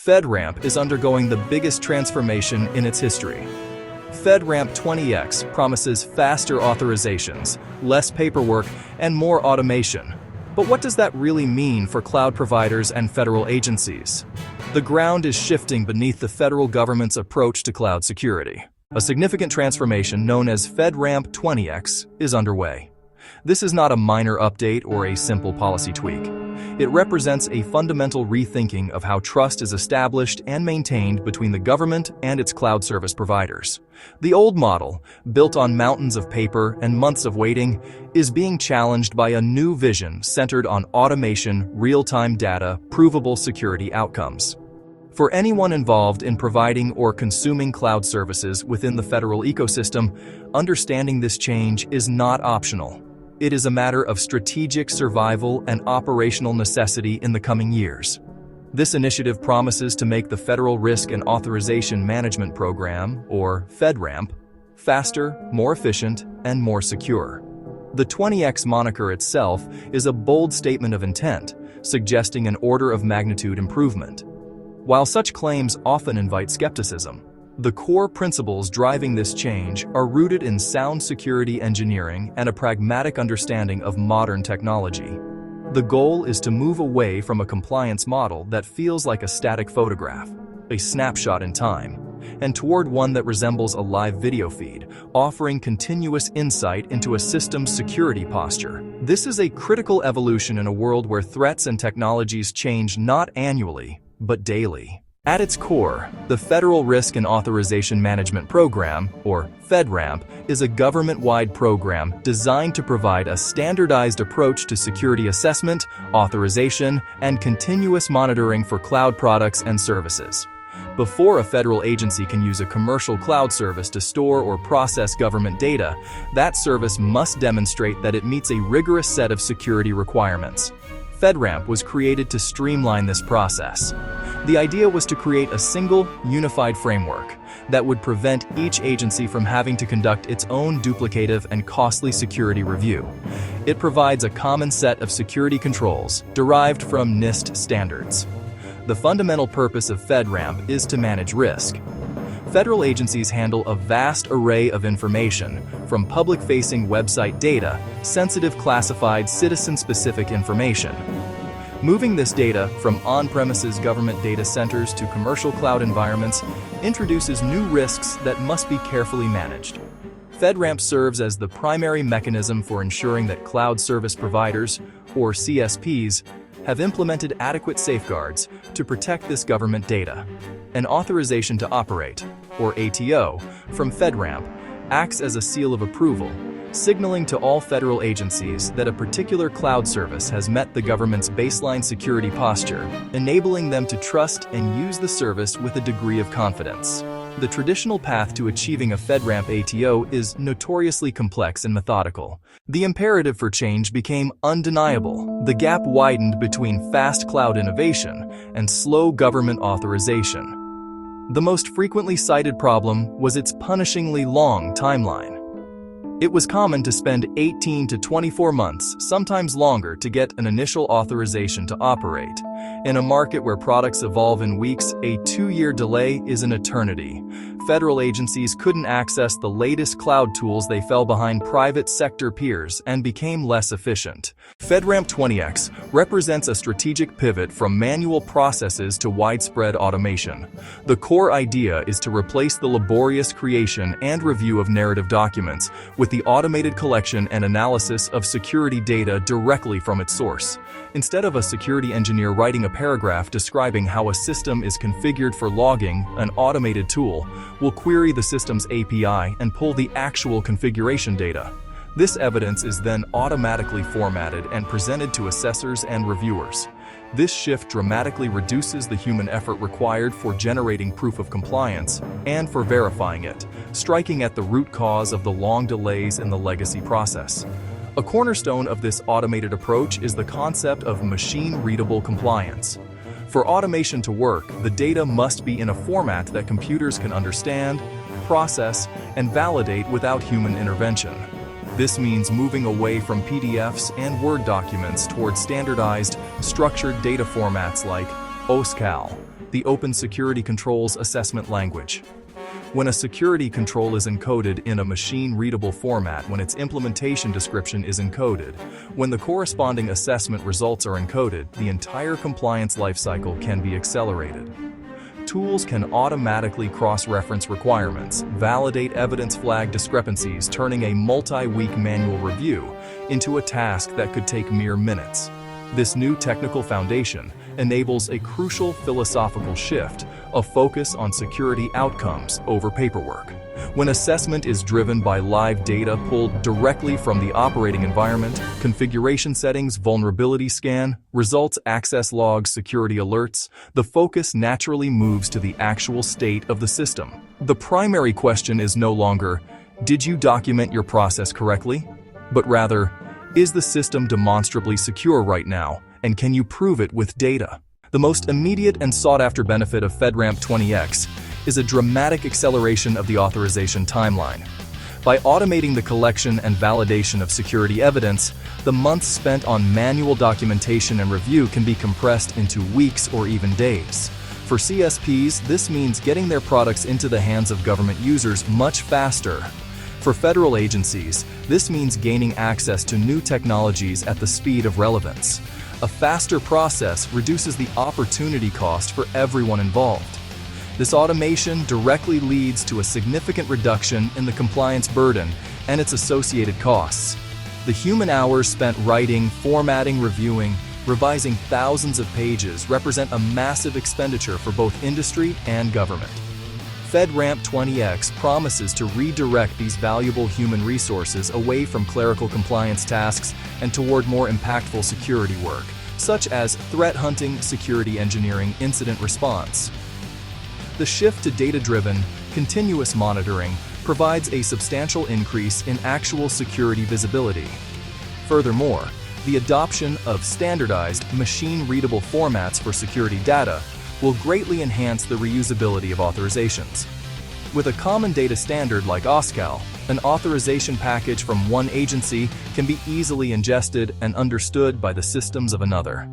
FedRAMP is undergoing the biggest transformation in its history. FedRAMP 20X promises faster authorizations, less paperwork, and more automation. But what does that really mean for cloud providers and federal agencies? The ground is shifting beneath the federal government's approach to cloud security. A significant transformation known as FedRAMP 20X is underway. This is not a minor update or a simple policy tweak. It represents a fundamental rethinking of how trust is established and maintained between the government and its cloud service providers. The old model, built on mountains of paper and months of waiting, is being challenged by a new vision centered on automation, real-time data, provable security outcomes. For anyone involved in providing or consuming cloud services within the federal ecosystem, understanding this change is not optional. It is a matter of strategic survival and operational necessity in the coming years. This initiative promises to make the Federal Risk and Authorization Management Program, or FedRAMP, faster, more efficient, and more secure. The 20X moniker itself is a bold statement of intent, suggesting an order of magnitude improvement. While such claims often invite skepticism, the core principles driving this change are rooted in sound security engineering and a pragmatic understanding of modern technology. The goal is to move away from a compliance model that feels like a static photograph, a snapshot in time, and toward one that resembles a live video feed, offering continuous insight into a system's security posture. This is a critical evolution in a world where threats and technologies change not annually, but daily. At its core, the Federal Risk and Authorization Management Program, or FedRAMP, is a government-wide program designed to provide a standardized approach to security assessment, authorization, and continuous monitoring for cloud products and services. Before a federal agency can use a commercial cloud service to store or process government data, that service must demonstrate that it meets a rigorous set of security requirements. FedRAMP was created to streamline this process. The idea was to create a single, unified framework that would prevent each agency from having to conduct its own duplicative and costly security review. It provides a common set of security controls derived from NIST standards. The fundamental purpose of FedRAMP is to manage risk. Federal agencies handle a vast array of information, from public-facing website data, sensitive classified citizen-specific information. Moving this data from on-premises government data centers to commercial cloud environments introduces new risks that must be carefully managed. FedRAMP serves as the primary mechanism for ensuring that cloud service providers, or CSPs, have implemented adequate safeguards to protect this government data. An authorization to operate, or ATO, from FedRAMP acts as a seal of approval, signaling to all federal agencies that a particular cloud service has met the government's baseline security posture, enabling them to trust and use the service with a degree of confidence. The traditional path to achieving a FedRAMP ATO is notoriously complex and methodical. The imperative for change became undeniable. The gap widened between fast cloud innovation and slow government authorization. The most frequently cited problem was its punishingly long timeline. It was common to spend 18 to 24 months, sometimes longer, to get an initial authorization to operate. In a market where products evolve in weeks, a 2-year delay is an eternity. Federal agencies couldn't access the latest cloud tools, they fell behind private sector peers and became less efficient. FedRAMP 20X represents a strategic pivot from manual processes to widespread automation. The core idea is to replace the laborious creation and review of narrative documents with the automated collection and analysis of security data directly from its source. Instead of a security engineer writing a paragraph describing how a system is configured for logging, an automated tool will query the system's API and pull the actual configuration data. This evidence is then automatically formatted and presented to assessors and reviewers. This shift dramatically reduces the human effort required for generating proof of compliance and for verifying it, striking at the root cause of the long delays in the legacy process. A cornerstone of this automated approach is the concept of machine-readable compliance. For automation to work, the data must be in a format that computers can understand, process, and validate without human intervention. This means moving away from PDFs and Word documents towards standardized, structured data formats like OSCAL, the Open Security Controls Assessment Language. When a security control is encoded in a machine-readable format, when its implementation description is encoded, when the corresponding assessment results are encoded, the entire compliance lifecycle can be accelerated. Tools can automatically cross-reference requirements, validate evidence flag discrepancies, turning a multi-week manual review into a task that could take mere minutes. This new technical foundation enables a crucial philosophical shift, a focus on security outcomes over paperwork. When assessment is driven by live data pulled directly from the operating environment, configuration settings, vulnerability scan, results, access logs, security alerts, the focus naturally moves to the actual state of the system. The primary question is no longer, did you document your process correctly? But rather, is the system demonstrably secure right now, and can you prove it with data? The most immediate and sought-after benefit of FedRAMP 20X is a dramatic acceleration of the authorization timeline. By automating the collection and validation of security evidence, the months spent on manual documentation and review can be compressed into weeks or even days. For CSPs, this means getting their products into the hands of government users much faster. For federal agencies, this means gaining access to new technologies at the speed of relevance. A faster process reduces the opportunity cost for everyone involved. This automation directly leads to a significant reduction in the compliance burden and its associated costs. The human hours spent writing, formatting, reviewing, revising thousands of pages represent a massive expenditure for both industry and government. FedRAMP 20X promises to redirect these valuable human resources away from clerical compliance tasks and toward more impactful security work, such as threat hunting, security engineering, incident response. The shift to data-driven, continuous monitoring provides a substantial increase in actual security visibility. Furthermore, the adoption of standardized, machine-readable formats for security data will greatly enhance the reusability of authorizations. With a common data standard like OSCAL, an authorization package from one agency can be easily ingested and understood by the systems of another.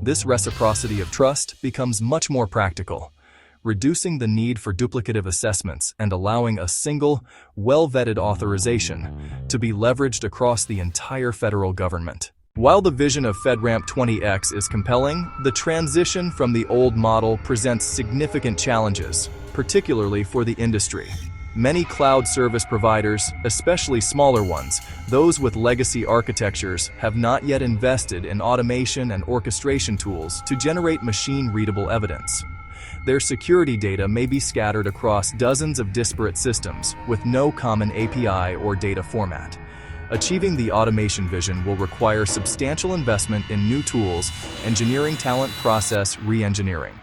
This reciprocity of trust becomes much more practical, reducing the need for duplicative assessments and allowing a single, well-vetted authorization to be leveraged across the entire federal government. While the vision of FedRAMP 20X is compelling, the transition from the old model presents significant challenges, particularly for the industry. Many cloud service providers, especially smaller ones, those with legacy architectures, have not yet invested in automation and orchestration tools to generate machine-readable evidence. Their security data may be scattered across dozens of disparate systems with no common API or data format. Achieving the automation vision will require substantial investment in new tools, engineering talent, process re-engineering.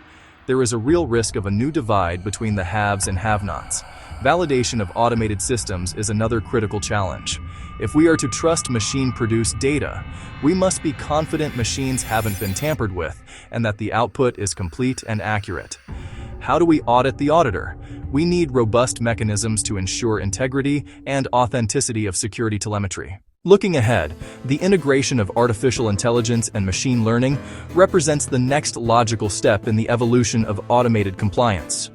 There is a real risk of a new divide between the haves and have-nots. Validation of automated systems is another critical challenge. If we are to trust machine-produced data, we must be confident machines haven't been tampered with and that the output is complete and accurate. How do we audit the auditor? We need robust mechanisms to ensure integrity and authenticity of security telemetry. Looking ahead, the integration of artificial intelligence and machine learning represents the next logical step in the evolution of automated compliance.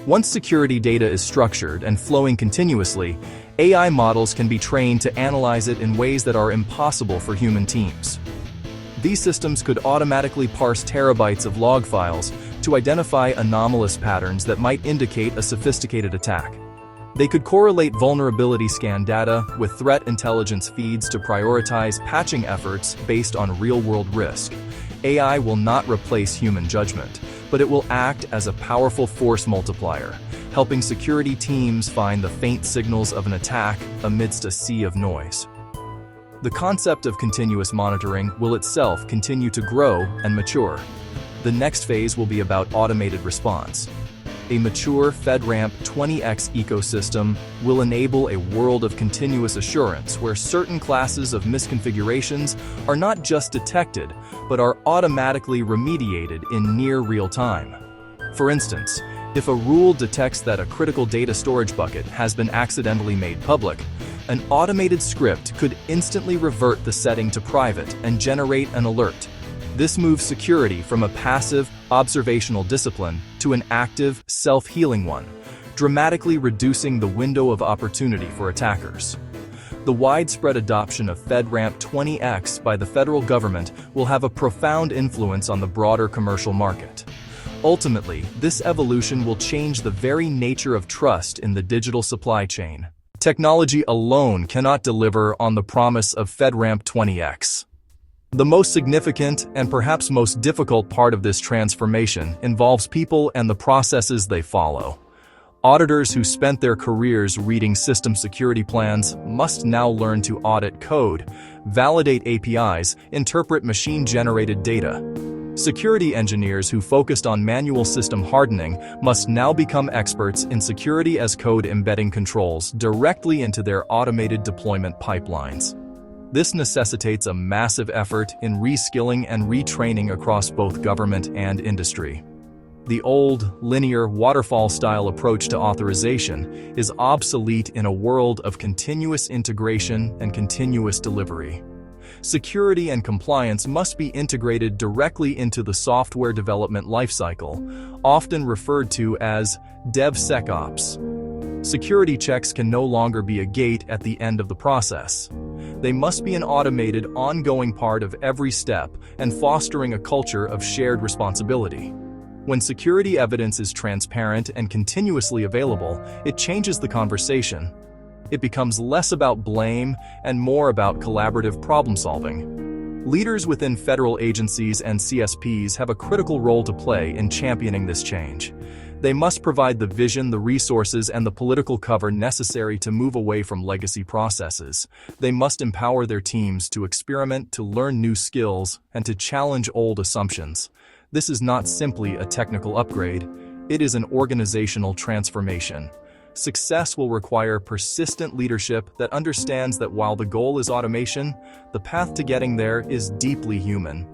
Once security data is structured and flowing continuously, AI models can be trained to analyze it in ways that are impossible for human teams. These systems could automatically parse terabytes of log files to identify anomalous patterns that might indicate a sophisticated attack. They could correlate vulnerability scan data with threat intelligence feeds to prioritize patching efforts based on real-world risk. AI will not replace human judgment, but it will act as a powerful force multiplier, helping security teams find the faint signals of an attack amidst a sea of noise. The concept of continuous monitoring will itself continue to grow and mature. The next phase will be about automated response. A mature FedRAMP 20X ecosystem will enable a world of continuous assurance where certain classes of misconfigurations are not just detected, but are automatically remediated in near real time. For instance, if a rule detects that a critical data storage bucket has been accidentally made public, an automated script could instantly revert the setting to private and generate an alert. This moves security from a passive, observational discipline to an active, self-healing one, dramatically reducing the window of opportunity for attackers. The widespread adoption of FedRAMP 20X by the federal government will have a profound influence on the broader commercial market. Ultimately, this evolution will change the very nature of trust in the digital supply chain. Technology alone cannot deliver on the promise of FedRAMP 20X. The most significant and perhaps most difficult part of this transformation involves people and the processes they follow. Auditors who spent their careers reading system security plans must now learn to audit code, validate APIs, interpret machine-generated data. Security engineers who focused on manual system hardening must now become experts in security as code, embedding controls directly into their automated deployment pipelines. This necessitates a massive effort in reskilling and retraining across both government and industry. The old, linear, waterfall-style approach to authorization is obsolete in a world of continuous integration and continuous delivery. Security and compliance must be integrated directly into the software development lifecycle, often referred to as DevSecOps. Security checks can no longer be a gate at the end of the process. They must be an automated, ongoing part of every step and fostering a culture of shared responsibility. When security evidence is transparent and continuously available, it changes the conversation. It becomes less about blame and more about collaborative problem-solving. Leaders within federal agencies and CSPs have a critical role to play in championing this change. They must provide the vision, the resources, and the political cover necessary to move away from legacy processes. They must empower their teams to experiment, to learn new skills, and to challenge old assumptions. This is not simply a technical upgrade, it is an organizational transformation. Success will require persistent leadership that understands that while the goal is automation, the path to getting there is deeply human.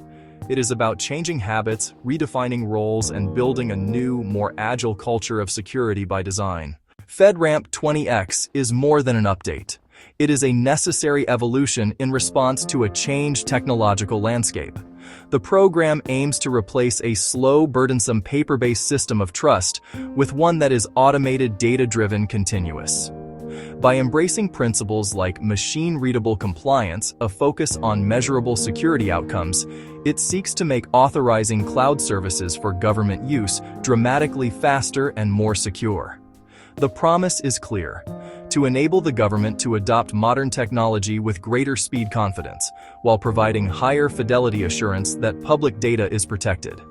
It is about changing habits, redefining roles, and building a new, more agile culture of security by design. FedRAMP 20X is more than an update. It is a necessary evolution in response to a changed technological landscape. The program aims to replace a slow, burdensome paper-based system of trust with one that is automated, data-driven, continuous. By embracing principles like machine-readable compliance, a focus on measurable security outcomes, it seeks to make authorizing cloud services for government use dramatically faster and more secure. The promise is clear: to enable the government to adopt modern technology with greater speed, confidence, while providing higher fidelity assurance that public data is protected.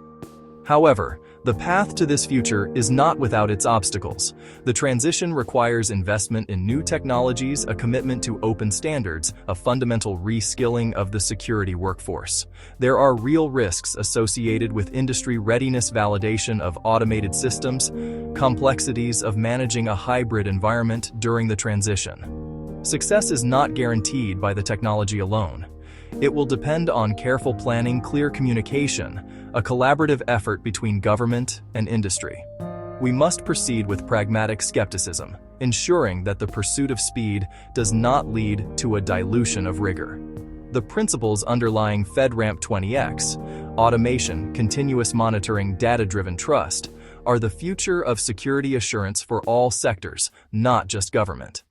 However, the path to this future is not without its obstacles. The transition requires investment in new technologies, a commitment to open standards, a fundamental reskilling of the security workforce. There are real risks associated with industry readiness, validation of automated systems, complexities of managing a hybrid environment during the transition. Success is not guaranteed by the technology alone. It will depend on careful planning, clear communication, a collaborative effort between government and industry. We must proceed with pragmatic skepticism, ensuring that the pursuit of speed does not lead to a dilution of rigor. The principles underlying FedRAMP 20X, automation, continuous monitoring, data-driven trust, are the future of security assurance for all sectors, not just government.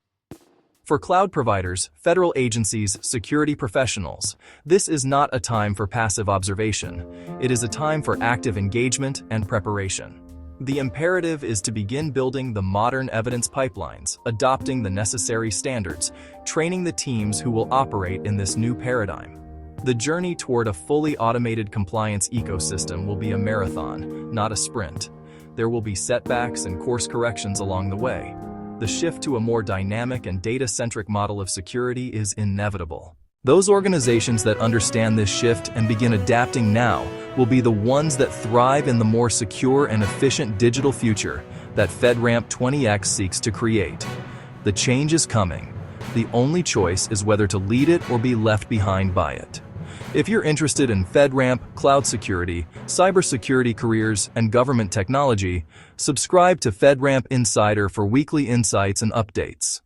For cloud providers, federal agencies, security professionals, this is not a time for passive observation. It is a time for active engagement and preparation. The imperative is to begin building the modern evidence pipelines, adopting the necessary standards, training the teams who will operate in this new paradigm. The journey toward a fully automated compliance ecosystem will be a marathon, not a sprint. There will be setbacks and course corrections along the way. The shift to a more dynamic and data-centric model of security is inevitable. Those organizations that understand this shift and begin adapting now will be the ones that thrive in the more secure and efficient digital future that FedRAMP 20X seeks to create. The change is coming. The only choice is whether to lead it or be left behind by it. If you're interested in FedRAMP, cloud security, cybersecurity careers, and government technology, subscribe to FedRAMP Insider for weekly insights and updates.